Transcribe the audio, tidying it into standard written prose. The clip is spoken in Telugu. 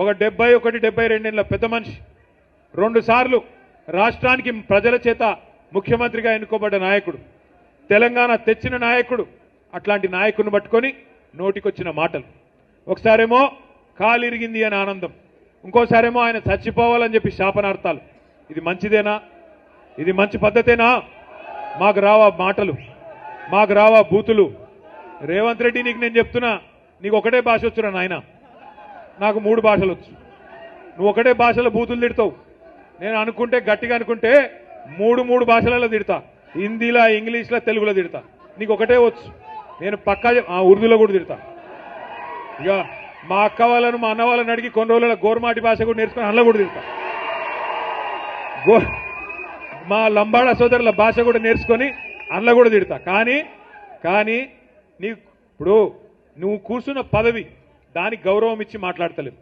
ఒక 71 72 ఏళ్ల పెద్ద మనిషి 2 సార్లు రాష్ట్రానికి ప్రజల చేత ముఖ్యమంత్రిగా ఎన్నుకోబడ్డ నాయకుడు, తెలంగాణ తెచ్చిన నాయకుడు. అట్లాంటి నాయకుడిని పట్టుకొని నోటికొచ్చిన మాటలు. ఒకసారేమో కాలిరిగింది అని ఆనందం, ఇంకోసారేమో ఆయన చచ్చిపోవాలని చెప్పి శాపనార్థాలు. ఇది మంచిదేనా? ఇది మంచి పద్ధతేనా? మాకు రావా మాటలు, మాకు రావా బూతులు? రేవంత్ రెడ్డి, నీకు నేను చెప్తున్నా, నీకు ఒకటే భాష వచ్చురా నాయన, నాకు 3 భాషలు వచ్చు. నువ్వు ఒకటే భాషలో బూతులు తిడతావు. నేను అనుకుంటే గట్టిగా అనుకుంటే 3 భాషలలో తిడతా, హిందీలో, ఇంగ్లీష్లో, తెలుగులో తిడతా. నీకు ఒకటే వచ్చు. నేను పక్కా ఉర్దూలో కూడా తిడతా. ఇక మా అక్క వాళ్ళను మా అన్న వాళ్ళని అడిగి కొన్ని రోజుల గోర్మాటి భాష కూడా నేర్చుకుని అందులో కూడా తిడతా. మా లంబాడ సోదరుల భాష కూడా నేర్చుకొని అందులో కూడా తిడతా. కానీ నీ ఇప్పుడు నువ్వు కూర్చున్న పదవి, దానికి గౌరవం ఇచ్చి మాట్లాడతలేదు.